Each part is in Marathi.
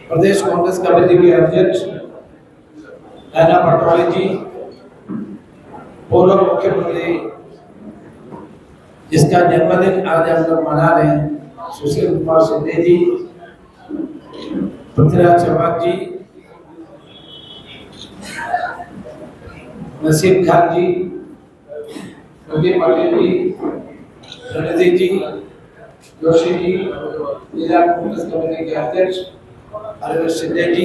प्रदेश कांग्रेस कमेटी के अध्यक्ष नैना पटवारी जी, पूर्व मुख्यमंत्री जिसका जन्मदिन आज हम लोग मना रहे हैं, सुशील कुमार शिंदे जी, पृथ्वीराज चौहान जी, नसीम खान जी, प्रदीप पटेल जी, रणजीत जी, जोशी जी, जिला कांग्रेस कमेटी के अध्यक्ष अरविंद शिंदे जी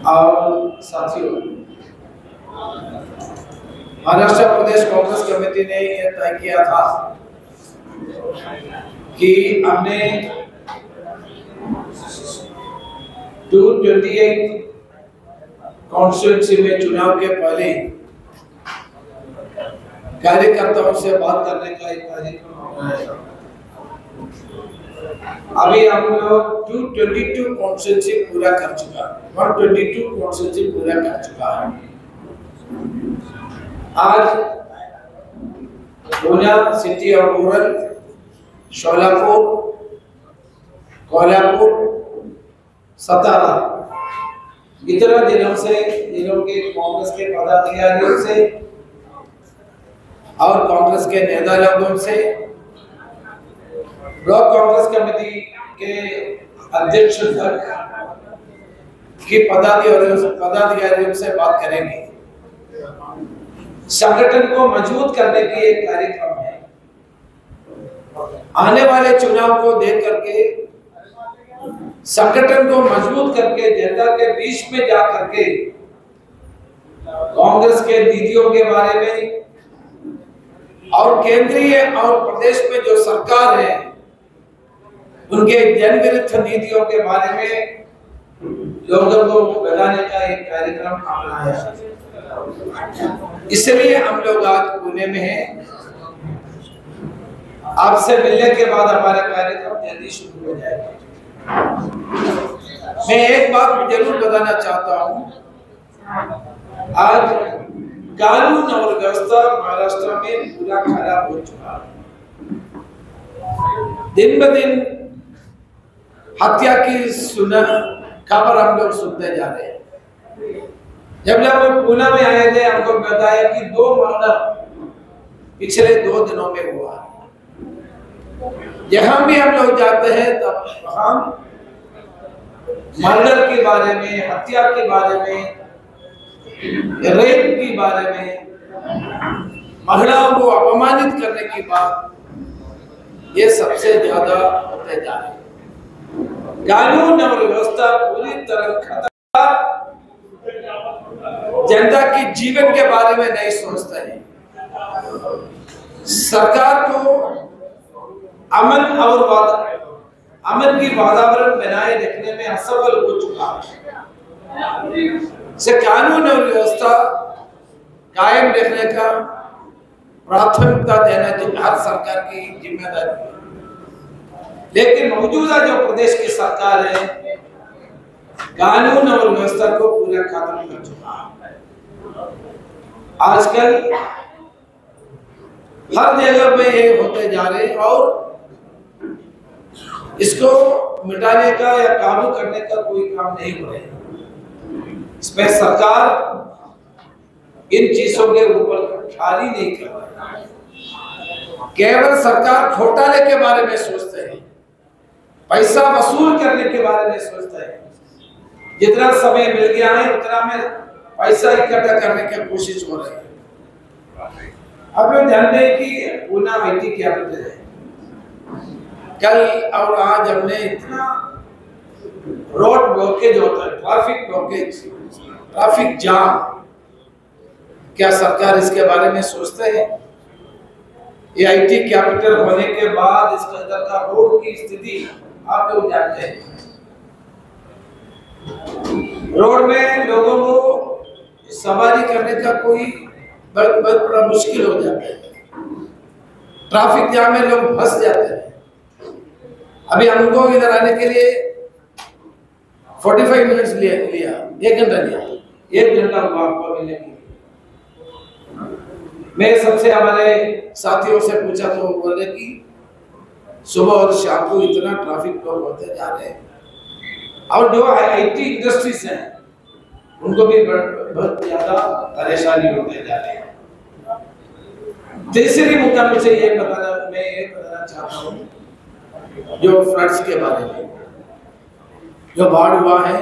और साथियों, महाराष्ट्र प्रदेश कांग्रेस कमेटी ने यह तय किया था कि हमने 228 कॉन्स्टिट्यूंसी में चुनाव के पहले कार्यकर्ताओं से बात करने का एक कार्यक्रम बनाया। अभी हम लोग 222 कॉन्स्टिट्यूंसी पूरा कर चुका है, 122 कॉन्स्टिट्यूंसी पूरा कर चुका है। आज पूना सिटी और रूरल, शोलापुर, कोल्हापुर, सतारा इतना जिलों के कांग्रेस के पदाधिकारियों से और कांग्रेस के नेता लोगों से, ब्लॉक कांग्रेस कमेटी के अध्यक्ष तक की पदाधिकारियों से बात करेंगे। संगठन को मजबूत करने की एक कार्यक्रम है। आने वाले चुनाव को देख करके संगठन को मजबूत करके जनता के बीच में जा करके कांग्रेस के नीतियों के बारे में और केंद्रीय और प्रदेश में जो सरकार है उनके जनविरुद्ध नीतियों के बारे में लोगों को बताने का एक कार्यक्रम अपनाया। इसलिए हम लोग आज पुणे में हैं। आपसे मिलने के बाद हमारा कार्यक्रम जल्दी शुरू हो जाएगा। मैं एक बात जरूर बताना चाहता हूं, आज कानून और व्यवस्था महाराष्ट्र में पूरा खराब हो चुका है। दिन ब दिन हत्या की खबर हम लोग सुनते जा रहे हैं। जब हम पुणे में आए थे, हमको बताया कि 2 मर्डर पिछले 2 दिनों में हुआ। जहां भी हम लोग जाते हैं तब हम मर्डर के बारे में, हत्या के बारे में, रेप के बारे में, महिलाओं को अपमानित करने की बात, ये सबसे ज्यादा होते जा रहे हैं। कानून और व्यवस्था पूरी तरह खतरा, जनता के जीवन के बारे में नहीं सोचता है। सरकार को अमन की वातावरण बनाए रखने में असफल हो चुका है। से कानून और व्यवस्था कायम रखने का प्राथमिकता देना हर सरकार की जिम्मेदारी है। लेकिन मौजूदा जो प्रदेश की सरकार है, कानून और व्यवस्था को पूरा खत्म कर चुका है। आजकल हर जगह में ये होते जा रहे हैं और इसको मिटाने का या काबू करने का कोई काम नहीं हो रहा है। इसमें सरकार इन चीजों के ऊपर ख्याल नहीं कर रहा है। केवल सरकार घोटाले के बारे में सोचते हैं, पैसा वसूल करने के बारे में सोचता है। जितना समय मिल गया है उतना में पैसा इकट्ठा करने की कोशिश हो रही है। अब लोग जानते हैं कि पुणे आईटी कैपिटल है। कल और आज हमने इतना रोड ब्लॉकेज होता है, ट्रैफिक ब्लॉकेज, ट्रैफिक जाम, क्या सरकार इसके बारे में सोचते हैं? ये आईटी कैपिटल होने के बाद इसके अंदर का रोड की स्थिति आप लोग जानते हैं। रोड में लोगों को सवारी करने का कोई बहुत बड़ा मुश्किल हो जाता है। ट्रैफिक जाम में लोग फंस जाते हैं। अभी हमको इधर आने के लिए 45 मिनट्स लिया, 1 घंटा लिया। 1 घंटा हुआ आपको मिलने के लिए। मैं सबसे हमारे साथियों से पूछा तो बोले कि सुबह और शाम को इतना ट्रैफिक लोग होते जा रहे हैं, और जो IT इंडस्ट्रीज हैं उनको भी बहुत ज्यादा परेशानी होते जा रही है। तीसरी मुद्दा मुझे ये बताना चाहता हूँ जो फ्लड्स के बारे में, जो बाढ़ हुआ है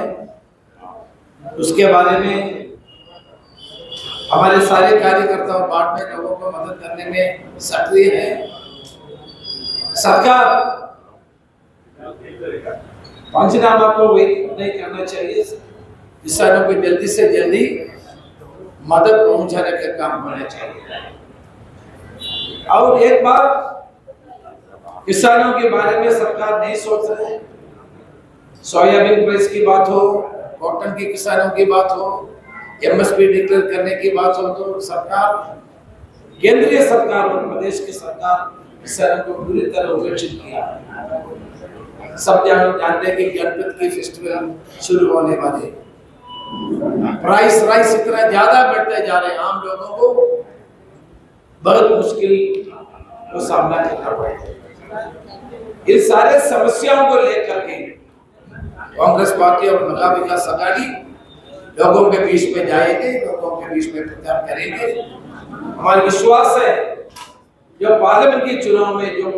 उसके बारे में हमारे सारे कार्यकर्ता बाढ़ में लोगों को मदद करने में सक्रिय है। सरकार पंचनामा को वेट नहीं करना चाहिए, किसानों को जल्दी से जल्दी मदद पहुंचाने का काम होना चाहिए। और एक बार किसानों के बारे में सरकार नहीं सोच रहे, सोयाबीन प्राइस की बात हो, कॉटन के किसानों की बात हो, MSP डिक्लेयर करने की बात हो, तो सरकार, केंद्रीय सरकार और प्रदेश की सरकार किसानों को पूरी तरह उपेक्षित किया। सब जानते हैं कि गणपति की फेस्टिवल शुरू होने वाले, राइस इतना ज्यादा बढ़ते जा रहे हैं, आम लोगों को बहुत मुश्किल को सामना करना पड़ेगा। इन सारे समस्याओं को लेकर के कांग्रेस पार्टी और महा विकास अघाड़ी लोगों के बीच में जाएंगे, लोगों के बीच में प्रचार करेंगे। हमारा विश्वास है जो पार्लियामेंट के चुनाव में जो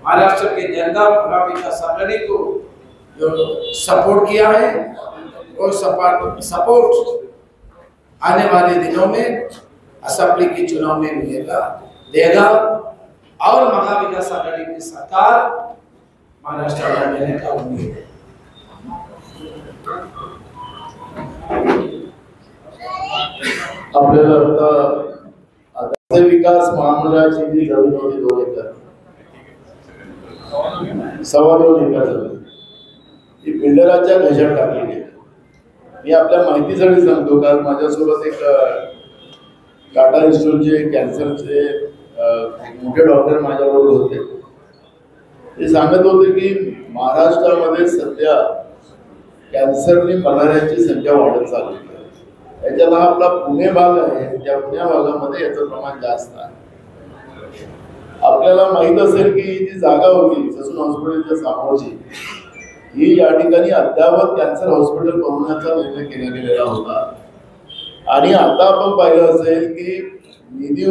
महाराष्ट्र के जनता महा विकास अघाड़ी को जो सपोर्ट किया है, वो सपोर्ट आने वाले दिनों में असेंबली के चुनाव में देगा और महा विकास अघाड़ी की सरकार महाराष्ट्र में देने का उम्मीद है। आपल्याला आता विकास महामंडळाची जी जमीन होती 2 एकर, 2.25 एकर जमीन ही बिल्डराच्या घशात टाकलेली आहे। मी आपल्या माहितीसाठी सांगतो, कारण माझ्यासोबत एक टाटा इन्स्टिट्यूटचे कॅन्सरचे मोठे डॉक्टर माझ्याबरोबर होते। ते सांगत होते की महाराष्ट्रामध्ये सध्या कॅन्सरने मरणाऱ्यांची संख्या वाढत चालली आहे। याच्यात हा आपला पुणे भाग आहे, त्या पुणे भागामध्ये याचं प्रमाण जास्त आहे। आपल्याला माहित असेल की जी जागा होती ससून हॉस्पिटलच्या समोरची, ही या ठिकाणी अद्यावत कॅन्सर हॉस्पिटल बनवण्याचा निर्णय केला गेलेला होता। आणि आता आपण पाहिलं असेल की निधी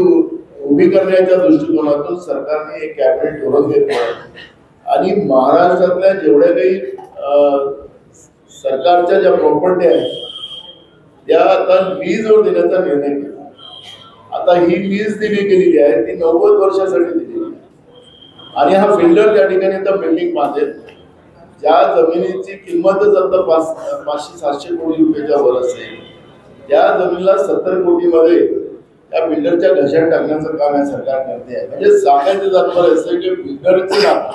उभी करण्याच्या दृष्टिकोनातून सरकारने एक कॅबिनेट धोरण घेतलं आणि महाराष्ट्रातल्या जेवढ्या काही सरकारच्या ज्या प्रॉपर्टी आहेत त्या आता लीजवर देण्याचा निर्णय केला। आता ही लीज दिली गेलेली आहे ती 90 वर्षासाठी दिलेली आहे आणि हा बिल्डर त्या ठिकाणी आता बिल्डिंग बांधेल, ज्या जमिनीची किंमतच आता 500-700 कोटी रुपयाच्या वर असेल, त्या जमिनीला 70 कोटीमध्ये त्या बिल्डरच्या घशात टाकण्याचं काम या सरकार करते आहे। म्हणजे सांगायचं तात्पर्य असं की बिल्डरचं नातं,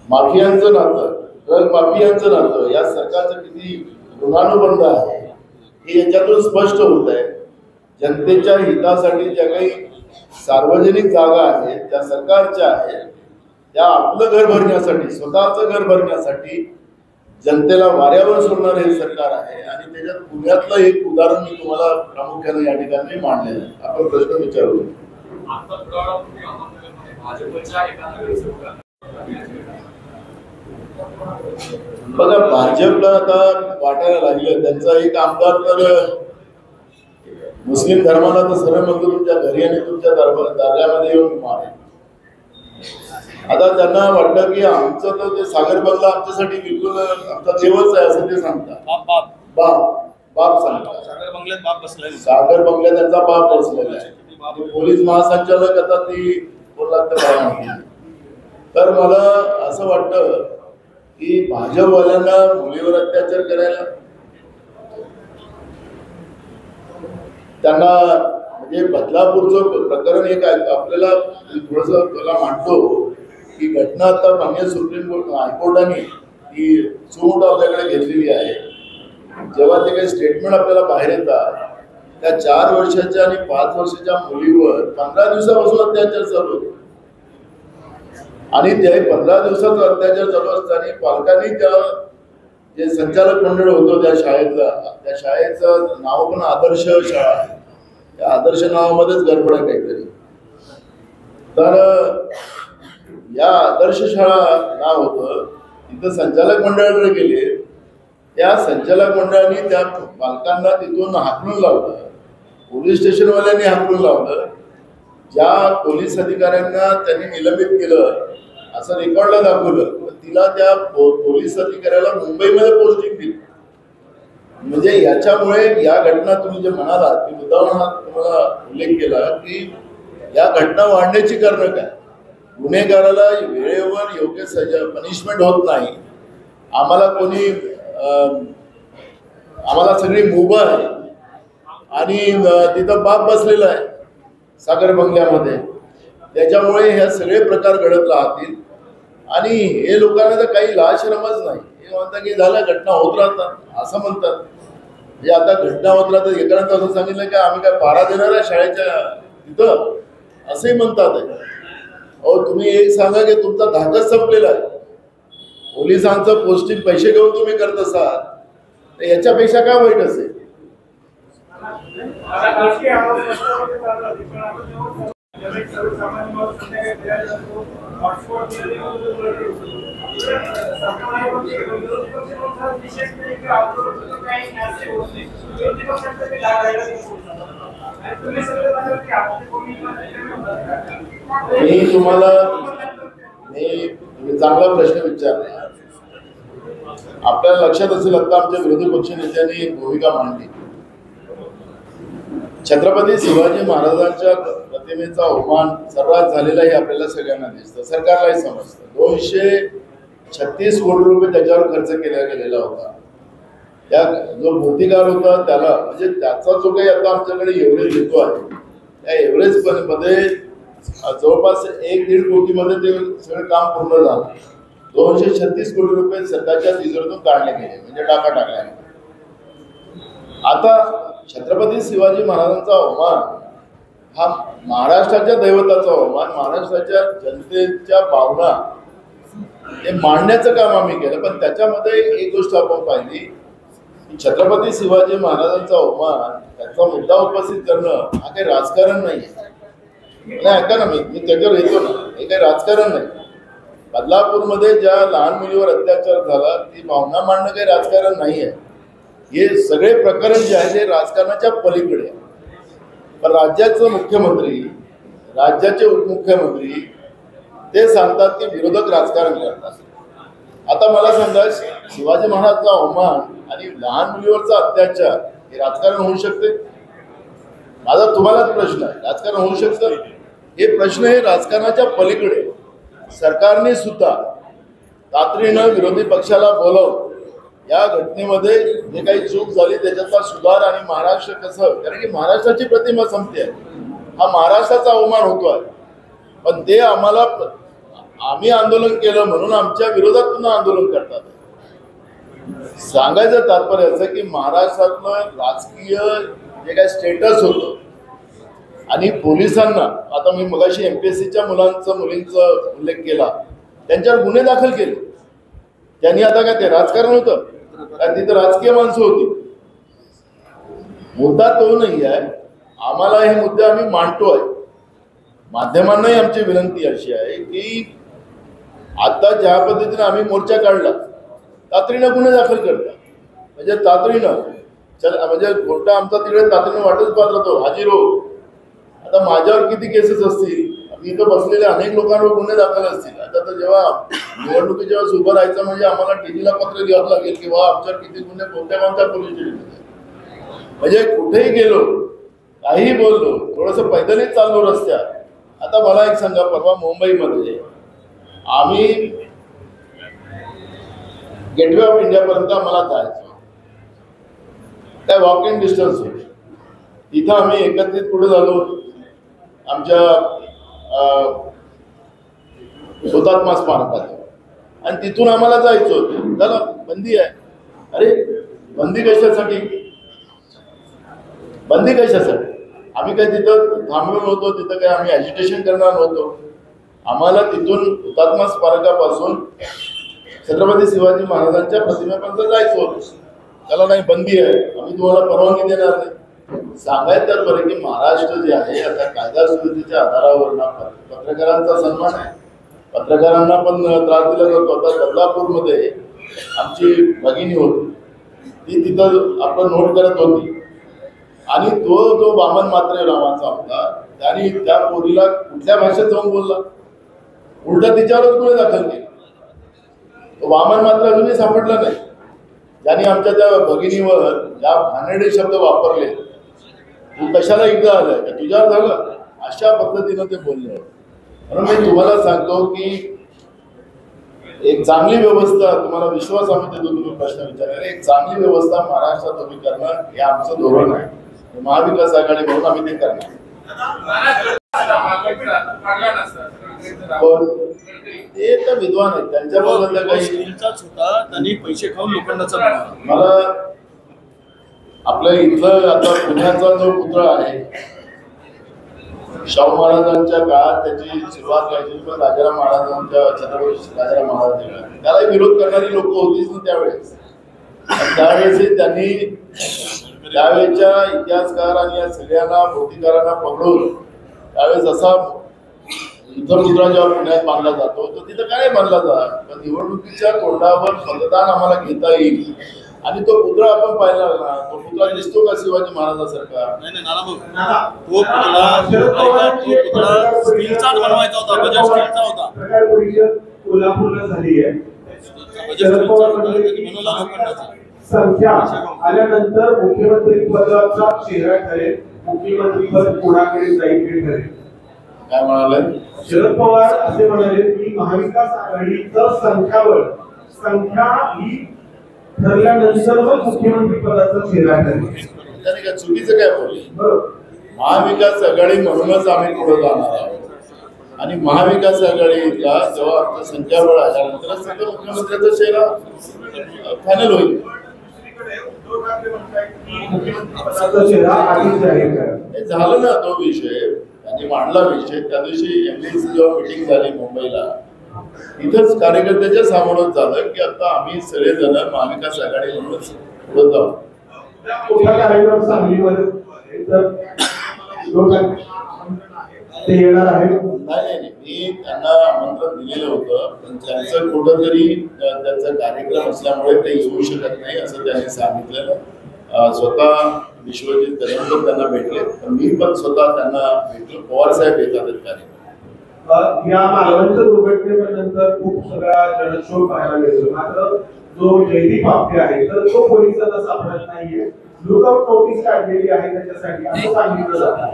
माफियांचं नातं, ड्रग माफियांचं नातं या सरकारचं किती ऋणानुबंध आहे हे याच्यातून स्पष्ट होत आहे। जनतेच्या हितासाठी ज्या काही सार्वजनिक जागा आहेत त्या सरकारच्या आहेत, त्या आपलं घर भरण्यासाठी, स्वतःचं घर भरण्यासाठी जनतेला वाऱ्यावर सोडणारे हे सरकार आहे। आणि त्याच्यात पुण्यातलं एक उदाहरण मी तुम्हाला प्रामुख्याने या ठिकाणी मांडलेलं आहे। आपण प्रश्न विचारू। बघा, भाजपला आता वाटायला लागलं, त्यांचा एक आमदार तर मुस्लिम धर्माला तर सरळ म्हणतो तुमच्या घरी आणि तुमच्या दर्ग्यामध्ये येऊन मारे। आता त्यांना वाटतं की आमचं तर ते सागर बंगला आमच्यासाठी बिलकुल आमचा देवच आहे असं ते सांगतात। बाप सांगतात, सागर बंगल्यात बाप बसलाय, सागर बंगल्यात त्यांचा बाप बसलेला आहे। पोलीस महासंचालक आता ती बोलला तर मला असं वाटतं की भाजपवाल्यांना मुलीवर अत्याचार करायला, त्यांना म्हणजे बदलापूरचं प्रकरण एक आपल्याला थोडंसं त्याला मांडतो की घटना आता माननीय सुप्रीम कोर्ट हायकोर्टाने ती सूट आपल्याकडे घेतलेली आहे। जेव्हा ते काही स्टेटमेंट आपल्याला बाहेर येतात, त्या 4 वर्षाच्या आणि 5 वर्षाच्या मुलीवर 15 दिवसापासून अत्याचार चालू होते आणि त्या 15 दिवसाचा अत्याचार चालू असताना पालकांनी त्या जे संचालक मंडळ होतं त्या शाळेचं नाव पण आदर्श शाळा आहे. त्या आदर्श नावामध्येच गडबड आहे काहीतरी. तर या आदर्श शाळा नाव होतं, तिथं संचालक मंडळाकडे गेले. त्या संचालक मंडळाने त्या बालकांना तिथून हाकलून लावलं, पोलीस स्टेशनवाल्यांनी हाकलून लावलं. ज्या पोलीस अधिकाऱ्यांना त्यांनी निलंबित केलं असं रेकॉर्डला दाखवलं, तिला त्या पोलीस अधिकाऱ्याला मुंबईमध्ये पोस्टिंग दिली. म्हणजे याच्यामुळे या घटना तुम्ही जे म्हणालात की उदाहरणार्थ तुम्हाला उल्लेख केला की या घटना वाढण्याची कारण काय? गुन्हेगाराला वेळेवर योग्य सजा पनिशमेंट होत नाही. आम्हाला सगळी मुभा आहे आणि तिथं बाप बसलेला आहे सागर बंगल्यामध्ये. त्याच्यामुळे हे सगळे प्रकार घडत राहतील आणि हे लोकांना तर काही लाशरमच नाही. हे म्हणतात की झालं, घटना होत राहतात असं म्हणतात. म्हणजे आता घटना होत राहतात, एकानंतर असं सांगितलं की आम्ही काय पारा देणार आहे शाळेच्या तिथं, असंही म्हणतात. अहो तुम्ही एक सांगा की तुमचा धाकच संपलेला आहे, पोलिसांचं पोस्टिंग पैसे घेऊन तुम्ही करत असाल, तर याच्यापेक्षा काय वाईट असेल? तुम्ही चांगला प्रश्न विचारला. आपल्याला लक्षात असेल, आता आमच्या विरोधी पक्ष नेत्यांनी एक भूमिका मांडली. छत्रपती शिवाजी महाराजांच्या प्रतिमेचा अवमान सर्रास झालेला हे आपल्याला सगळ्यांना दिसतं, सरकारलाही समजतं. 236 कोटी रुपये त्याच्यावर खर्च केला गेलेला होता. त्या जो मूर्तिकार होता त्याला, म्हणजे त्याचा जो काही आता आमच्याकडे एव्हरेज येतो आहे, त्या एव्हरेज मध्ये जवळपास 1-1.5 कोटीमध्ये ते सगळं काम पूर्ण झालं. 236 कोटी रुपये सरकारच्या तिजोरीतून काढले गेले, म्हणजे टाका टाकल्या. आता छत्रपती शिवाजी महाराजांचा अवमान हा महाराष्ट्राच्या दैवताचा अवमान, महाराष्ट्राच्या जनतेच्या भावना हे मांडण्याचं काम आम्ही केलं. पण त्याच्यामध्ये एक गोष्ट आपण पाहिली की छत्रपती शिवाजी महाराजांचा अवमान, त्याचा मुद्दा उपस्थित करणं हा काही राजकारण नाही आहे. ऐका ना, मी त्याच्यावर येतो ना, हे काही राजकारण नाही. बदलापूरमध्ये ज्या लहान मुलीवर अत्याचार झाला, ती भावना मांडणं काही राजकारण नाही आहे. हे सगळे प्रकरण जे आहे ते राजकारणाच्या पलीकडे आहे. पण राज्याचं मुख्यमंत्री, राज्याचे उपमुख्यमंत्री ते सांगतात की विरोधक राजकारण करतात. आता मला सांगा, शिवाजी महाराजांचा अवमान आणि लहान मुलीवरचा अत्याचार हे राजकारण होऊ शकते? माझा तुम्हालाच प्रश्न आहे, राजकारण होऊ शकतं? हे प्रश्न हे राजकारणाच्या पलीकडे. सरकारने सुद्धा तातडीनं विरोधी पक्षाला बोलावून या घटनेमध्ये जे काही चूक झाली त्याच्यातला सुधार आणि महाराष्ट्र कसं, कारण की महाराष्ट्राची प्रतिमा संपते आहे, हा महाराष्ट्राचा अवमान होतो आहे. पण ते आम्ही आंदोलन केलं म्हणून आमच्या विरोधात पुन्हा आंदोलन करतात. सांगायचं तात्पर्य असं की महाराष्ट्रातलं राजकीय जे काही स्टेटस होतं आणि पोलिसांना, आता मी मगाशी MPSCच्या मुलींचा उल्लेख केला, त्यांच्यावर गुन्हे दाखल केले. त्यांनी आता काय ते राजकारण होतं का? तिथं राजकीय माणसं होती. मुद्दा तो नाही आहे. आम्हाला हे मुद्दे आम्ही मांडतो आहे. माध्यमांनाही आमची विनंती अशी आहे की आता ज्या पद्धतीने आम्ही मोर्चा काढला, तातडीनं गुन्हे दाखल करता, म्हणजे तातडीनं म्हणजे कोर्टा आमचा तिकडे तातडीनं वाटच पाहत राहतो, हाजीर हो. आता माझ्यावर किती केसेस असतील, इथं बसलेले अनेक लोकांवर गुन्हे दाखल असतील. आता तर जेव्हा निवडणुकीच्या वेळेस उभं राहायचं म्हणजे आम्हाला TDला पत्र लिहावं लागेल की वा आमच्यावर किती गुन्हे कोणत्या पोलीस स्टेशनमध्ये. म्हणजे कुठेही गेलो, काही बोललो, थोडंसं पैदलच चाललो रस्त्यात. आता मला एक सांगा, परवा मुंबईमध्ये आम्ही गेटवे ऑफ इंडियापर्यंत आम्हाला जायचं, काय वॉक इन डिस्टन्स होते. तिथं आम्ही एकत्रित कुठे झालो, आमच्या हुतात्मा स्मारकात, आणि तिथून आम्हाला जायचं होतं. झालं बंदी आहे. अरे बंदी कशासाठी? बंदी कशासाठी? आम्ही काय तिथं थांबलो नव्हतो, तिथं काय आम्ही ॲजिटेशन करणार नव्हतो. आम्हाला तिथून हुतात्मा स्मारकापासून छत्रपती शिवाजी महाराजांच्या प्रतिमेपर्यंत जायचं होतं. त्याला नाही बंदी आहे, आम्ही तुम्हाला परवानगी देणार नाही. सांगायचं तर की महाराष्ट्र जे आहे आता कायदा सुव्यवस्थेच्या आधारावर ना पत्रकारांचा सन्मान आहे. पत्रकारांना पण त्रास दिला जातो. आता बदलापूरमध्ये आमची भगिनी होती, ती तिथं आपण नोट करत होती आणि तो जो वामन म्हात्रे नावाचा होता त्याने त्या पोरीला कुठल्या भाषेत जाऊन बोलला, उलटा तिच्यावरच गुन्हे दाखल केले. वामन मात्र अजूनही सापडला नाही. ज्यांनी आमच्या त्या भगिनीवर ज्या घाणेरडे शब्द वापरले, तू कशाला एकदा आलाय का तुझ्यावर झालं, अशा पद्धतीनं ते बोलले. म्हणून मी तुम्हाला सांगतो की एक चांगली व्यवस्था, तुम्हाला विश्वास आम्ही देतो, तुम्ही प्रश्न विचारले, एक चांगली व्यवस्था महाराष्ट्रात उभी करणं हे आमचं धोरण आहे. महाविकास आघाडी म्हणून आम्ही ते करणार. ते तर विद्वान आहेत, त्यांच्याबद्दल काही होता, त्यांनी पैसे खाऊन लोखंडाचा. मला आपल्या इथलं आता पुण्याचा जो पुतळा आहे, शाहू महाराजांच्या काळात त्याची सुरुवात व्हायची, पण राजाराम महाराजांच्या छत्रपती राजाराम महाराज त्याला विरोध करणारी लोक होतीच ना त्यावेळेस. त्यावेळेस त्यांनी त्यावेळेच्या इतिहासकार आणि या सगळ्यांना भौतिकारांना पकडून त्यावेळेस असा युद्धपुतळा जेव्हा पुण्यात बांधला जातो तर तिथं काय बांधला जात, पण निवडणुकीच्या तोंडावर मतदान आम्हाला घेता येईल आणि तो पुतळा आपण पाहिला ना, तो पुतळा दिसतो का शिवाजी महाराजांसारखा? कोल्हापूरला झाली आहे. संख्या आल्यानंतर मुख्यमंत्री पदाचा चेहरा ठरेल, मुख्यमंत्री पद कोणाकडे जाईल हे ठरेल. काय म्हणाले शरद पवार असे म्हणाले की महाविकास आघाडीचं संख्या ही ठरल्यानंतर मुख्यमंत्री पदाचा चेहरा ठरेल. त्याने काय चुकीचं काय बोलले? महाविकास आघाडी म्हणूनच आम्ही पुढे जाणार आहोत आणि महाविकास आघाडीला जेव्हा आमचं संख्याबळ आल्यानंतर सगळं मुख्यमंत्र्याचा चेहरा फायनल होईल. झालं ना तो विषय, त्यांनी मांडला विषय. त्या दिवशी एमडीसी जेव्हा मिटिंग झाली मुंबईला, तिथंच कार्यकर्त्याच्या समोरच झालं की आता आम्ही सगळेजण महाविकास आघाडी म्हणूनच पुढे जाऊ. नाही, मी त्यांना आमंत्रण दिलेलं होतं, पण त्यांचं कुठंतरी त्यांचा कार्यक्रम असल्यामुळे ते येऊ शकत नाही असं त्यांनी सांगितलेलं. स्वतः विश्वजित कदमकर त्यांना भेटले, पण मी पण स्वतः त्यांना भेटलो. पवार साहेब येतात कार्यक्रम. या मालवणच्या दुर्घटनेनंतर खूप सगळा जनक्षोभ पाहायला मिळतो. मात्र जो जयदीप आपटे आहे तर तो पोलिसांना सापडत नाहीये. लुकआउट नोटीस काढलेली आहे त्याच्यासाठी असं सांगितलं जातं.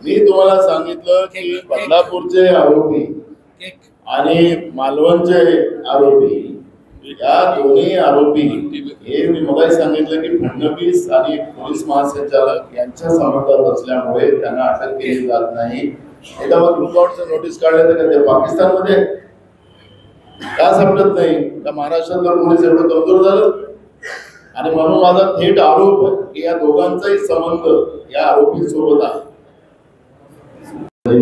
मी तुम्हाला सांगितलं की बदलापूरचे आरोपी आणि मालवणचे आरोपी, या दोन्ही आरोपी हे मी मगाही सांगितलं की फडणवीस आणि पोलीस महासंचालक यांच्या समर्थनात असल्यामुळे त्यांना अटक केली जात नाही. एकदा मग लुकआउटचं नोटीस काढलं तर ते पाकिस्तानमध्ये का सापडत नाही का? महाराष्ट्रातलं पोलीस एवढं कमजोर झालं? आणि म्हणून माझा थेट आरोप आहे की या दोघांचाही संबंध या आरोपींसोबत आहे.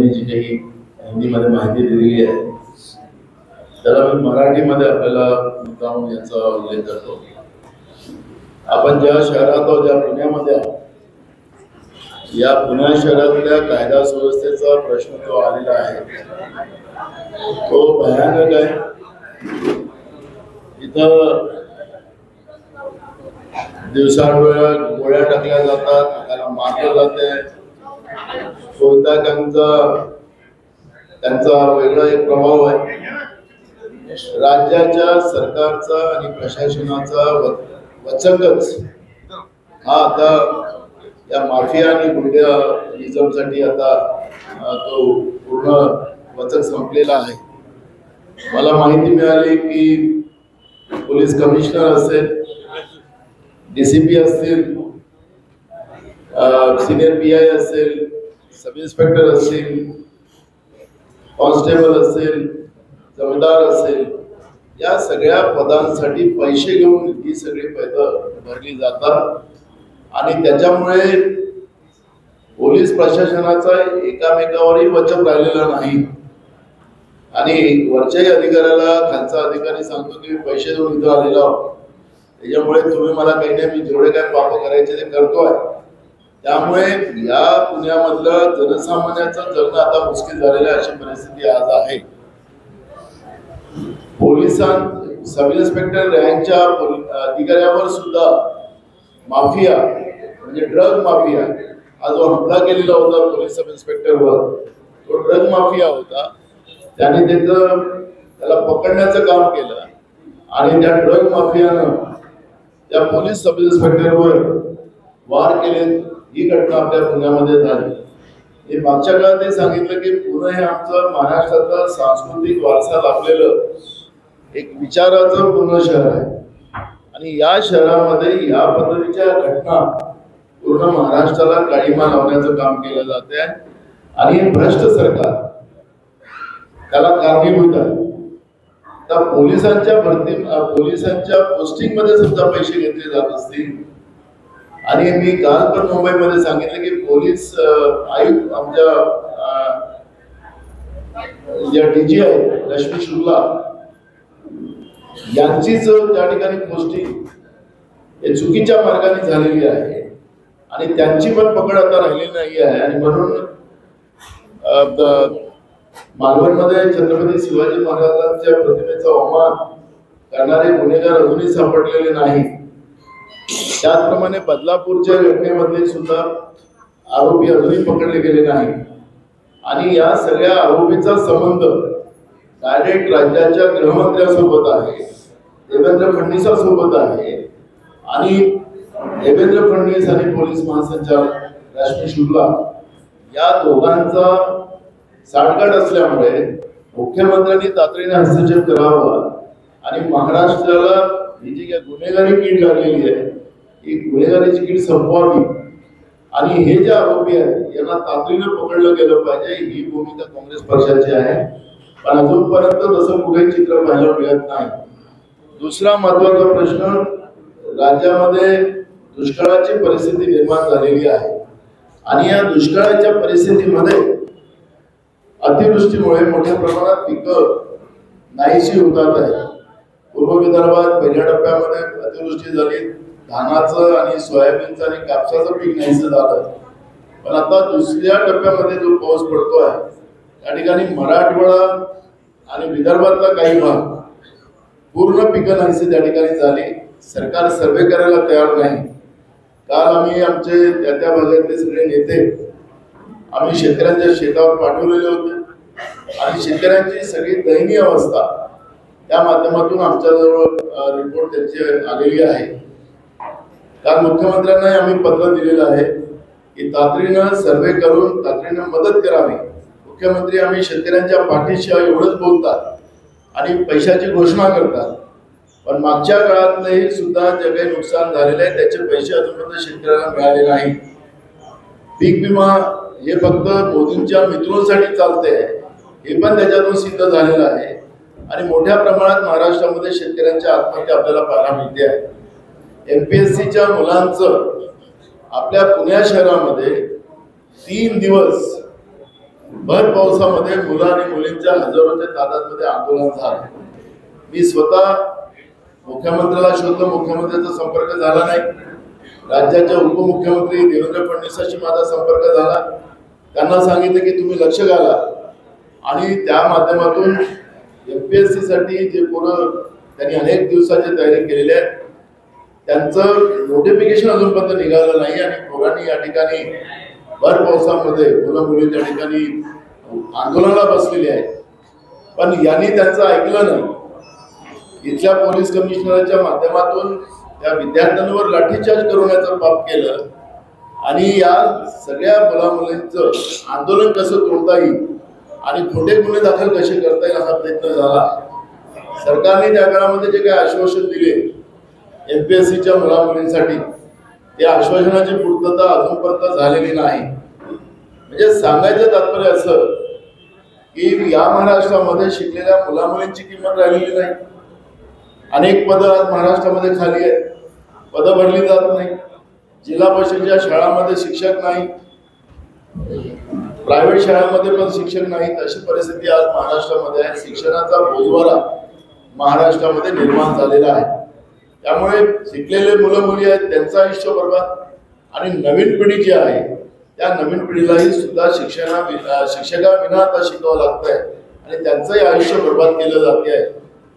जी काही हिंदीमध्ये माहिती दिलेली आहे त्याला मी मराठीमध्ये आपल्याला मुद्दाम याचा उल्लेख करतो. आपण ज्या शहरात आहोत, ज्या पुण्यामध्ये आहोत, या पुणे शहरातल्या कायदा सुव्यवस्थेचा प्रश्न जो आलेला आहे तो भयानक आहे. इथं दिवसावेळा गोळ्या टाकल्या जातात, त्याला मारलं जाते. त्यांचा वेगळा एक प्रभाव आहे. राज्याच्या सरकारचा आणि प्रशासनाचा वचकच हा आता या माफिया आणि गुंडाइझमसाठी आता तो पूर्ण वचक संपलेला आहे. मला माहिती मिळाली की पोलीस कमिशनर असेल, डीसीपी असतील, सिनियर पीआय असेल, सब इन्स्पेक्टर असतील, कॉन्स्टेबल असेल, जमीनदार असेल, या सगळ्या पदांसाठी पैसे घेऊन ही सगळी पद भरली जातात आणि त्याच्यामुळे पोलीस प्रशासनाचा एकामेकावरही वचक राहिलेला नाही. आणि वरच्याही अधिकाऱ्याला खालचा अधिकारी सांगतो की पैसे देऊन इथं आलेला आहोत, त्याच्यामुळे तुम्ही मला काही नाही, मी जेवढे काय पाप करायचे ते करतोय. त्यामुळे या पुण्यामधलं जनसामान्याचं जगणं आता मुश्किल झालेलं आहे, अशी परिस्थिती आज आहे. सब इन्स्पेक्टर रँकच्या अधिकाऱ्यावर सुद्धा माफिया म्हणजे ड्रग माफिया, हा जो हमला केलेला होता पोलीस सब इन्स्पेक्टरवर, तो ड्रग माफिया होता. त्याने त्याला पकडण्याचं काम केलं आणि त्या ड्रग माफियानं त्या पोलीस सब इन्स्पेक्टरवर वार केले. ही घटना आपल्या पुण्यामध्ये झाली. हे मागच्या काळात सांगितलं की पुणे हे आमचं महाराष्ट्राचा सांस्कृतिक वारसा लाभलेलं एक विचाराचं पूर्ण शहर आहे आणि या शहरामध्ये या पद्धतीच्या घटना पूर्ण महाराष्ट्राला काळीमा लावण्याचं काम केलं जाते आणि हे भ्रष्ट सरकार त्याला कारणीभूत आहे. त्या पोलिसांच्या पोस्टिंग मध्ये सुद्धा पैसे घेतले जात असतील. आणि मी काल पण मुंबईमध्ये सांगितलं की पोलीस आयुक्त आमच्या या डीजी आहेत रश्मी शुक्ला यांचीच त्या ठिकाणी पोस्टिंग हे चुकीच्या मार्गाने झालेली आहे आणि त्यांची पण पकड आता राहिलेली नाही आहे. आणि म्हणून मालवणमध्ये छत्रपती शिवाजी महाराजांच्या प्रतिमेचा अवमान करणारे गुन्हेगार अजूनही सापडलेले नाही. त्याचप्रमाणे बदलापूरच्या घटनेमधले सुद्धा आरोपी अजूनही पकडले गेले नाही आणि या सगळ्या आरोपीचा संबंध डायरेक्ट राज्याच्या गृहमंत्र्यांसोबत आहे, देवेंद्र फडणवीसांसोबत आहे. आणि देवेंद्र फडणवीस आणि पोलीस महासंचालक रश्मी शुक्ला या दोघांचा सांगड असल्यामुळे मुख्यमंत्र्यांनी तातडीने हस्तक्षेप करावा आणि महाराष्ट्राला ही जी गुन्हेगारी कीड लागलेली आहे ही गुन्हेगारीची कीड संपवावी आणि हे जे आरोपी आहेत यांना तातडीने पकडलं गेलं पाहिजे, ही भूमिका काँग्रेस पक्षाची आहे. पण अजूनपर्यंत तसं कुठेही चित्र पाहायला मिळत नाही. दुसरा महत्वाचा प्रश्न, राज्यामध्ये दुष्काळाची परिस्थिती निर्माण झालेली आहे आणि या दुष्काळाच्या परिस्थितीमध्ये अतिवृष्टीमुळे मोठ्या प्रमाणात पिकं नाहीशी होतात आहे. पूर्व विदर्भात पहिल्या टप्प्यामध्ये अतिवृष्टी झाली, धानाचं आणि सोयाबीनचं आणि कापसाचं पीक नाहीसं झालं. पण आता दुसऱ्या टप्प्यामध्ये जो पाऊस पडतो आहे त्या ठिकाणी मराठवाडा आणि विदर्भातला काही भाग पूर्ण पिकं नाहीसे त्या ठिकाणी झाली. सरकार सर्वे करायला तयार नाही. काल आम्ही आमचे त्या भागातले सगळे नेते आम्ही शेतकऱ्यांच्या शेतावर पाठवलेले होते आणि शेतकऱ्यांची सगळी दयनीय अवस्था त्या माध्यमातून आमच्याजवळ रिपोर्ट त्यांची आलेली आहे. काल मुख्यमंत्र्यांना आम्ही पत्र दिलेलं आहे की तातडीनं सर्वे करून तातडीनं मदत करावी. मुख्यमंत्री आम्ही शेतकऱ्यांच्या पाठीशी एवढंच बोलतात आणि पैशाची घोषणा करतात, पण मागच्या काळातले सुद्धा जे काही नुकसान झालेलं आहे त्याचे पैसे अजूनपर्यंत शेतकऱ्यांना मिळाले नाही. पीक विमा हे फक्त मोदींच्या मित्रांसाठी चालते हे पण त्याच्यातून सिद्ध झालेलं आहे आणि मोठ्या प्रमाणात महाराष्ट्रामध्ये शेतकऱ्यांच्या आत्महत्या आपल्याला पाहायला मिळते आहे. MPSCच्या मुलांचं आपल्या पुणे शहरामध्ये 3 दिवस भर पावसामध्ये मुलं आणि मुलींच्या हजारोच्या तादादमध्ये आंदोलन झालं. मी स्वतः मुख्यमंत्र्याला शोधलं, मुख्यमंत्र्यांचा संपर्क झाला नाही. राज्याचे उपमुख्यमंत्री देवेंद्र फडणवीसांशी माझा संपर्क झाला. त्यांना सांगितलं की तुम्ही लक्ष घाला आणि त्या माध्यमातून MPSC साठी जे पोरं त्यांनी अनेक दिवसाची तयारी केलेली आहे त्यांचं नोटिफिकेशन अजूनपर्यंत निघालं नाही आणि पोरांनी या ठिकाणी भर पावसामध्ये मुलं मुली त्या ठिकाणी आंदोलनाला बसलेली आहेत. पण यांनी त्यांचं ऐकलं नाही. इथल्या पोलीस कमिशनरच्या माध्यमातून त्या विद्यार्थ्यांवर लाठीचार्ज करण्याचं पाप केलं आणि या सगळ्या मुलामुलींचं आंदोलन कसं तोडता येईल आणि खोटे गुन्हे दाखल कसे करता येईल असा प्रयत्न झाला. सरकारने त्या काळामध्ये जे काही आश्वासन दिले MPSCच्या मुलामुलींसाठी त्या आश्वासनाची पूर्तता अजूनपर्यंत झालेली नाही. म्हणजे सांगायचं तात्पर्य असं की या महाराष्ट्रामध्ये शिकलेल्या मुलामुलींची किंमत राहिलेली नाही. अनेक पदं आज महाराष्ट्रामध्ये खाली आहेत, पदं भरली जात नाही. जिल्हा परिषदेच्या शाळांमध्ये शिक्षक नाही. प्रायव्हेट शाळांमध्ये पण शिक्षक नाहीत अशी परिस्थिती आज महाराष्ट्रामध्ये आहे. शिक्षणाचा बोजवारा महाराष्ट्रामध्ये निर्माण झालेला आहे. त्यामुळे शिकलेले मुलं मुली आहेत त्यांचं आयुष्य बर्बाद आणि नवीन पिढी जी आहे त्या नवीन पिढीलाही सुद्धा शिक्षकाविना आता शिकावं लागतंय आणि त्यांचंही आयुष्य बर्बाद केलं जाते आहे.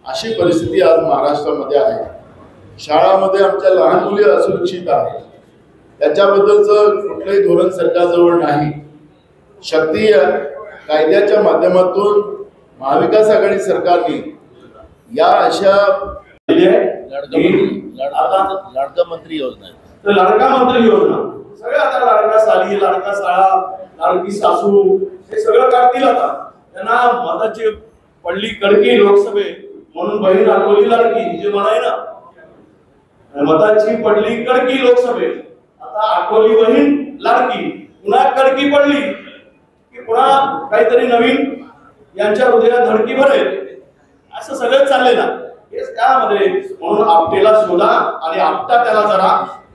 अशी परिस्थिती आज महाराष्ट्रामध्ये आहे. शाळामध्ये आमच्या लहान मुली असुरक्षित आहेत. त्याच्याबद्दलचं कुठलंही धोरण सरकारजवळ नाही. शक्ती कायद्याच्या माध्यमातून महाविकास आघाडी सरकारने या अशा लाडका मंत्री योजना आहे. तर लाडका मंत्री योजना सगळं आता लाडका साली, लाडका साळा, लाडकी सासू हे सगळं काढतील. आता त्यांना मताची पडली कडकी लोकसभे म्हणून बहीण आठवली लाडकी जे म्हणाय ना, मताची पडली कडकी लोकसभे आता आठवली बहीण लाडकी, पुन्हा कडकी पडली की पुन्हा काहीतरी नवीन यांच्या हृदयात धडकी भरेल असं सगळं चाललेलं हेच त्यामध्ये. म्हणून आपटेला शोधा आणि आपटा त्याला जरा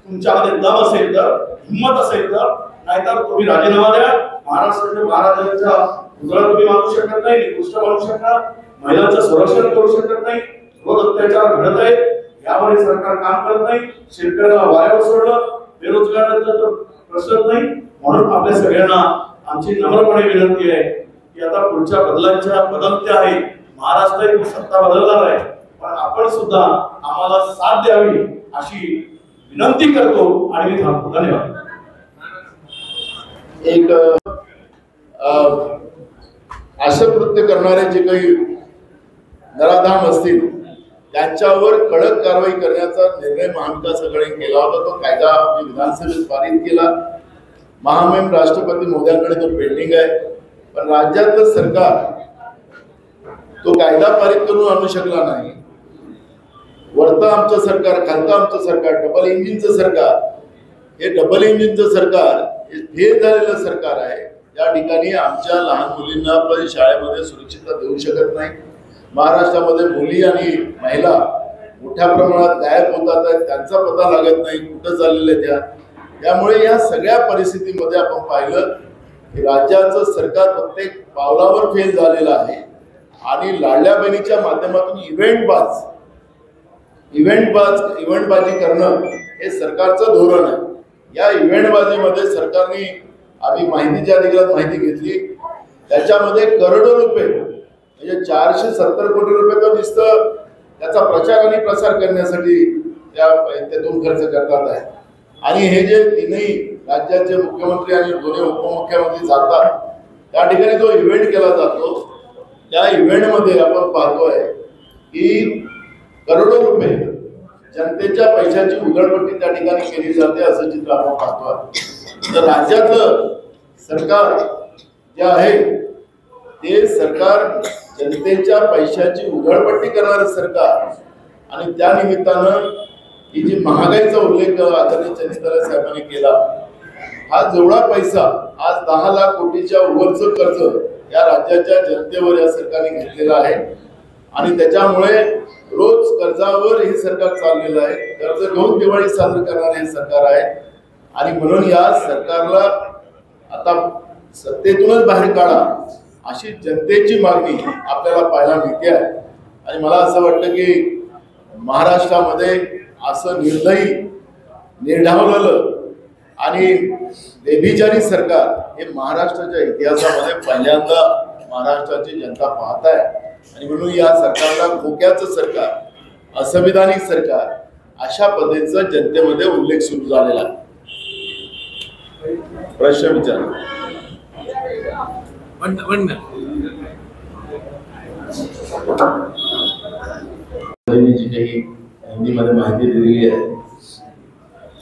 तुमच्यामध्ये दम असेल तर, हिंमत असेल तर, नाहीतर तुम्ही राजीनामा द्या. महाराष्ट्राच्या महाराजांच्या उजळा तुम्ही मानू शकत नाही, निकृष्ट मानू शकता, महिलांचं संरक्षण करू शकत नाही. रोज अत्याचार घडत आहे, यावर सरकार काम करत नाही. शेतकऱ्याला वाऱ्यावर सोडलं, बेरोजगारांचा तर प्रश्नच नाही. म्हणून आपल्या सगळ्यांना आमची नम्रपणे विनंती आहे की आता पुढच्या बदलत्या आहे. महाराष्ट्र एक सत्ता बदलणार आहे, पण आपण सुद्धा आम्हाला साथ द्यावी अशी विनंती करतो आणि मी थांबतो. धन्यवाद. एक असं कृत्य करणारे जे काही नराधाम असतील त्यांच्यावर कडक कारवाई करण्याचा निर्णय महाविकास आघाडीने केला होता. तो कायदा विधानसभेत पारित केला. महामहिम राष्ट्रपती मोदयांकडे तो पेंडिंग आहे. पण राज्यातलं सरकार तो कायदा पारित करून आणू शकला नाही. वरतं आमचं सरकार, खालतं आमचं सरकार, डबल इंजिनचं सरकार. हे डबल इंजिनचं सरकार हे फेल झालेलं सरकार आहे. या ठिकाणी आमच्या लहान मुलींना पण शाळेमध्ये सुरक्षितता देऊ शकत नाही. महाराष्ट्रामध्ये मुली आणि महिला मोठ्या प्रमाणात गायब होतात आहेत, त्यांचा पत्ता लागत नाही, कुठं चाललेलं त्या. त्यामुळे या सगळ्या परिस्थितीमध्ये आपण पाहिलं की राज्याचं सरकार प्रत्येक पावलावर फेल झालेलं आहे. आणि लाडल्या बहिणीच्या माध्यमातून इव्हेंटबाजी करणं हे सरकारचं धोरण आहे. या इव्हेंटबाजीमध्ये सरकारने आम्ही माहितीच्या अधिकारात माहिती घेतली, त्याच्यामध्ये करोडो रुपये म्हणजे 470 कोटी रुपये तर नुसतं त्याचा प्रचार आणि प्रसार करण्यासाठी त्यातून खर्च करतात आहे. आणि हे जे तीनही राज्याचे मुख्यमंत्री आणि दोन्ही उपमुख्यमंत्री जातात त्या ठिकाणी जो इव्हेंट केला जातो त्या इव्हेंटमध्ये आपण पाहतोय की करोडो रुपये जनतेच्या पैशाची उधळपट्टी त्या ठिकाणी केली जाते असं चित्र आपण पाहतोय. तर राज्यातलं सरकार जे आहे ते सरकार जनतेच्या पैशाची उधळपट्टी करणारं सरकार. आणि त्या निमित्तानं ही जी महागाईचा उल्लेख आदरणीय चंद्रशेखर साहेबांनी केला, हा जेवढा पैसा आज 10 लाख कोटीच्या वरचं कर्ज या राज्याच्या जनतेवर या सरकारने घेतलेला आहे. आणि त्याच्यामुळे रोज कर्जावर हे सरकार चाललेलं आहे. कर्ज घेऊन दिवाळी साजरी करणारे हे सरकार आहे. आणि म्हणून या सरकारला आता सत्तेतूनच बाहेर काढा अशी जनतेची मागणी आपल्याला पाहायला मिळते आहे. आणि मला असं वाटतं की महाराष्ट्रामध्ये असं निर्दयी, निर्ढावलेलं आणि बेभिचारी सरकार हे महाराष्ट्राच्या इतिहासामध्ये पहिल्यांदा महाराष्ट्राची जनता पाहत आहे. आणि म्हणून या सरकारला खोक्याचं सरकार, असंविधानिक सरकार अशा पद्धतीचा जनतेमध्ये उल्लेख सुरू झालेला आहे. प्रश्न विचार. जी काही हिंदीमध्ये माहिती दिलेली आहे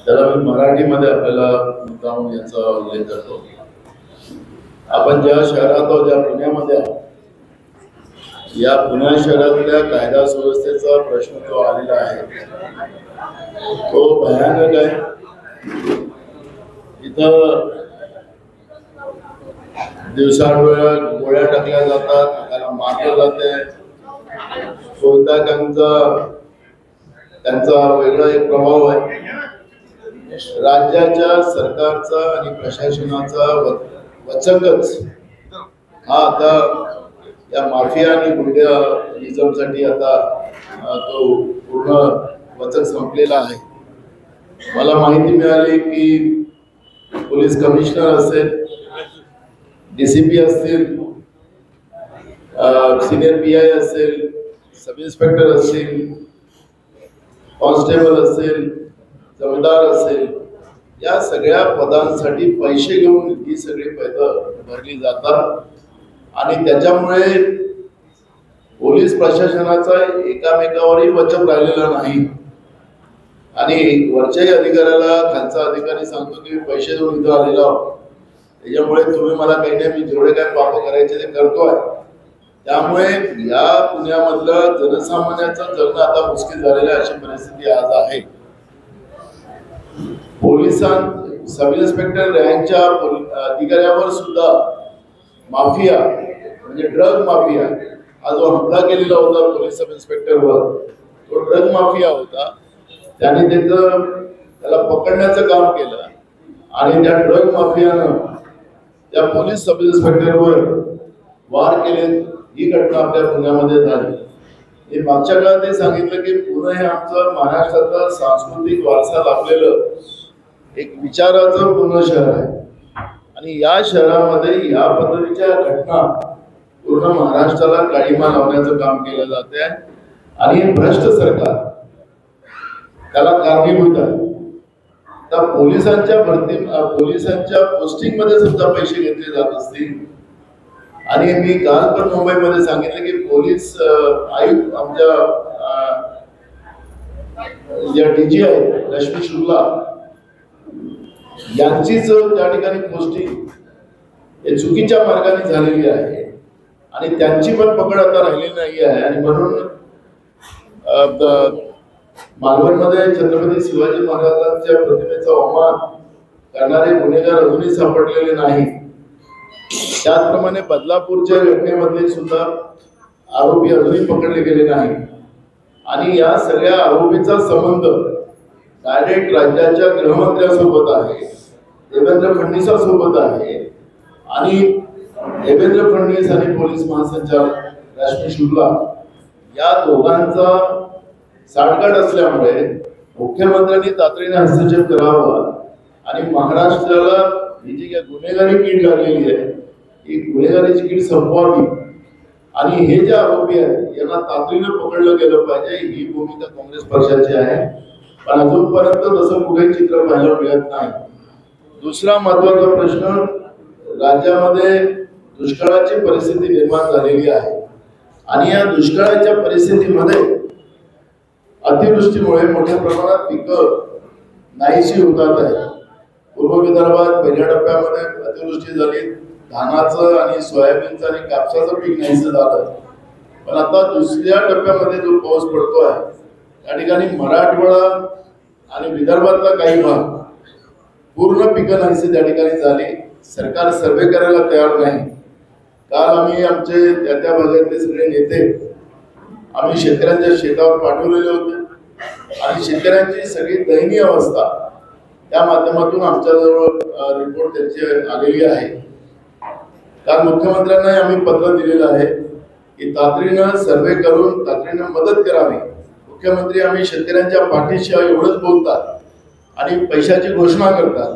त्याला मी मराठीमध्ये आपल्याला मुद्दाम याचा उल्लेख करतो. आपण ज्या शहरात आहोत, ज्या पुण्यामध्ये आहोत, या पुणे शहरातल्या कायदा सुव्यवस्थेचा प्रश्न जो आलेला आहे तो भयानक आहे. इथं दिवसाडोळ्या गोळ्या टाकल्या जातात, त्याला मारलं जाते. त्यांचा वेगळा एक प्रभाव आहे. राज्याच्या सरकारचा आणि प्रशासनाचा वचकच हा आता या माफिया आणि गुंडाइझमसाठी आता तो पूर्ण वचक संपलेला आहे. मला माहिती मिळाली की पोलीस कमिशनर असेल, DCP असतील, सिनियर PI असेल, सब इन्स्पेक्टर असतील, कॉन्स्टेबल असेल, जमीनदार असेल, या सगळ्या पदांसाठी पैसे घेऊन ही सगळी पद भरली जातात आणि त्याच्यामुळे पोलीस प्रशासनाचा एकामेकावरही वचक राहिलेला नाही आणि वरच्याही अधिकाऱ्याला खालचा अधिकारी सांगतो की पैसे देऊन इथं आलेला आहोत, त्याच्यामुळे तुम्ही मला काही नाही, मी जेवढे काय पाप करायचे ते करतोय. त्यामुळे या पुण्यामधलं जनसामान्याचं जगणं आता मुश्किल झालेलं आहे, अशी परिस्थिती आज आहे. सब इन्स्पेक्टर रँकच्या अधिकाऱ्यावर सुद्धा माफिया म्हणजे ड्रग माफिया हा जो हमला केलेला होता पोलीस सब इन्स्पेक्टरवर, तो ड्रग माफिया होता. त्याने त्याला पकडण्याचं काम केलं आणि त्या ड्रग माफियानं त्या पोलीस सब इन्स्पेक्टरवर वार केले. ही घटना आपल्या पुण्यामध्ये झाली. हे मागच्या काळात ते सांगितलं की पुणे हे आमचं महाराष्ट्राचा सांस्कृतिक वारसा लाभलेलं एक विचाराचं पूर्ण शहर आहे आणि या शहरामध्ये या पद्धतीच्या घटना पूर्ण महाराष्ट्राला काळीमा लावण्याचं काम केलं जाते आणि हे भ्रष्ट सरकार त्याला कारणीभूत आहे. त्या पोलिसांच्या पोस्टिंग मध्ये सुद्धा पैसे घेतले जात असतील आणि मी काल पण मुंबईमध्ये सांगितलं की पोलीस आयुक्त आमच्या ज्या DG आहेत रश्मी शुक्ला यांचीच त्या ठिकाणी पोस्टिंग हे चुकीच्या मार्गाने झालेली आहे आणि त्यांची पण पकड आता राहिलेली नाही आहे आणि म्हणून मालवणमध्ये छत्रपती शिवाजी महाराजांच्या प्रतिमेचा अवमान करणारे गुन्हेगार अजूनही सापडलेले नाही. त्याचप्रमाणे बदलापूरच्या घटनेमध्ये सुद्धा आरोपी अजूनही पकडले गेले नाही आणि या सगळ्या आरोपीचा संबंध डायरेक्ट राज्याच्या गृहमंत्र्यांसोबत आहे, देवेंद्र फडणवीसांसोबत आहे आणि देवेंद्र फडणवीस आणि पोलीस महासंचालक रश्मी शुक्ला या दोघांचा सांगड असल्यामुळे मुख्यमंत्र्यांनी तातडीने हस्तक्षेप करावा आणि महाराष्ट्राला ही जी काही गुन्हेगारी कीड लागलेली आहे ही गुन्हेगारीची कीड संपवावी आणि हे जे आरोपी आहेत यांना तातडीने पकडलं गेलं पाहिजे, ही भूमिका काँग्रेस पक्षाची आहे. पण अजूनपर्यंत तसं कुठेही चित्र पाहायला मिळत नाही. दुसरा महत्वाचा प्रश्न, राज्यामध्ये दुष्काळाची परिस्थिती निर्माण झालेली आहे आणि या दुष्काळाच्या परिस्थितीमध्ये अतिवृष्टीमुळे मोठ्या प्रमाणात पिकं नाहीशी होतात आहे. पूर्व विदर्भात पहिल्या टप्प्यामध्ये अतिवृष्टी झाली, धानाचं आणि सोयाबीनचं आणि कापसाचं पीक नाहीसं झालं. पण आता दुसऱ्या टप्प्यामध्ये जो पाऊस पडतो आहे त्या ठिकाणी मराठवाडा आणि विदर्भातला काही भाग पूर्ण पिकं नाहीसे त्या ठिकाणी झाली. सरकार सर्वे करायला तयार नाही. काल आम्ही आमचे त्या भागातले सगळे नेते आम्ही शेतकऱ्यांच्या शेतावर पाठवलेले होते आणि शेतकऱ्यांची सगळी दयनीय अवस्था त्या माध्यमातून आमच्याजवळ रिपोर्ट त्यांची आलेली आहे. काल मुख्यमंत्र्यांना आम्ही पत्र दिलेलं आहे की तातडीनं सर्वे करून तातडीनं मदत करावी. मुख्यमंत्री आम्ही शेतकऱ्यांच्या पाठीशी एवढंच बोलतात आणि पैशाची घोषणा करतात,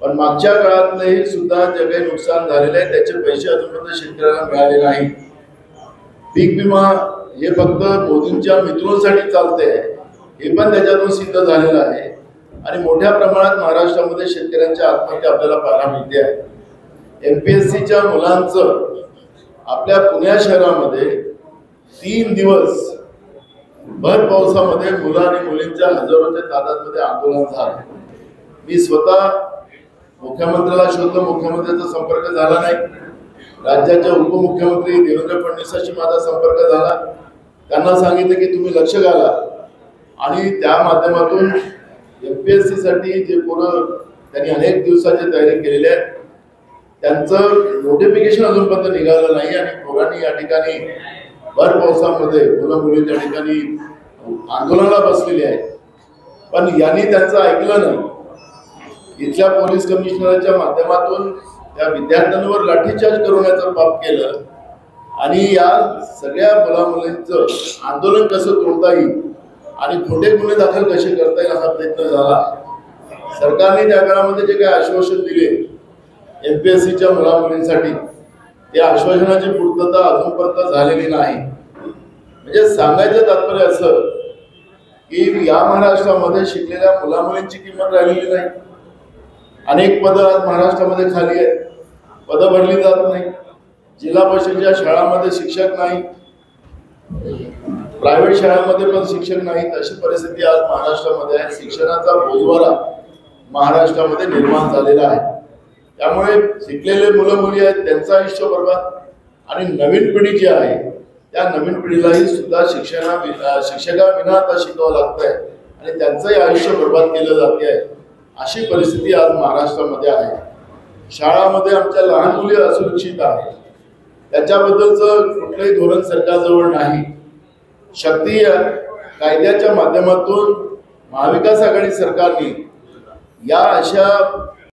पण मागच्या काळातही सुद्धा जे काही नुकसान झालेलं आहे त्याचे पैसे अजूनपर्यंत शेतकऱ्यांना मिळाले नाही. पीक विमा हे फक्त मोदींच्या मित्रांसाठी चालते हे पण त्याच्यातून सिद्ध झालेलं आहे आणि मोठ्या प्रमाणात महाराष्ट्रामध्ये शेतकऱ्यांच्या आत्महत्या आपल्याला पाहायला मिळते आहे. MPSCच्या मुलांचं आपल्या पुणे शहरामध्ये 3 दिवस भर पावसामध्ये मुलं आणि मुलींच्या हजारोच्या तादादमध्ये आंदोलन झालं. मी स्वतः मुख्यमंत्र्याला शोधलं, मुख्यमंत्र्यांचा संपर्क झाला नाही. राज्याच्या उपमुख्यमंत्री देवेंद्र फडणवीसांशी माझा संपर्क झाला, त्यांना सांगितलं की तुम्ही लक्ष घाला आणि त्या माध्यमातून MPSC साठी जे पोरं त्यांनी अनेक दिवसाची तयारी केलेली आहे त्यांचं नोटिफिकेशन अजूनपर्यंत निघालं नाही आणि पोरांनी या ठिकाणी भर पावसामध्ये मुलं मुली त्या ठिकाणी आंदोलनाला बसलेली आहेत. पण यांनी त्यांचं ऐकलं नाही. इथल्या पोलीस कमिशनरच्या माध्यमातून त्या विद्यार्थ्यांवर लाठीचार्ज करण्याचं पाप केलं आणि या सगळ्या मुलामुलींचं आंदोलन कसं तोडता येईल आणि खोटे गुन्हे दाखल कसे करता येईल असा प्रयत्न झाला. सरकारने त्या काळामध्ये जे काही आश्वासन दिले MPSCच्या मुलामुलींसाठी, त्या आश्वासनाची पूर्तता अजूनपर्यंत झालेली नाही. म्हणजे सांगायचं तात्पर्य असं की या महाराष्ट्रामध्ये शिकलेल्या मुलामुलींची किंमत राहिलेली नाही. अनेक पदं आज महाराष्ट्रामध्ये खाली आहेत, पदं भरली जात नाही. जिल्हा परिषदेच्या शाळांमध्ये शिक्षक नाही, प्रायव्हेट शाळांमध्ये पण शिक्षक नाहीत. अशी परिस्थिती आज महाराष्ट्रामध्ये आहे. शिक्षणाचा बोजवारा महाराष्ट्रामध्ये निर्माण झालेला आहे. त्यामुळे शिकलेले मुलं मुली आहेत त्यांचं आयुष्य बर्बाद आणि नवीन पिढी जी आहे त्या नवीन पिढीलाही सुद्धा शिक्षकाविना आता शिकावं लागतंय आणि त्यांचंही आयुष्य बर्बाद केलं जाते आहे. अशी परिस्थिती आज महाराष्ट्रामध्ये आहे. शाळामध्ये आमच्या लहान मुली असुरक्षित आहेत, त्याच्याबद्दलचं कुठलंही धोरण सरकारजवळ नाही. शक्ती कायद्याच्या माध्यमातून महाविकास आघाडी सरकारने या अशा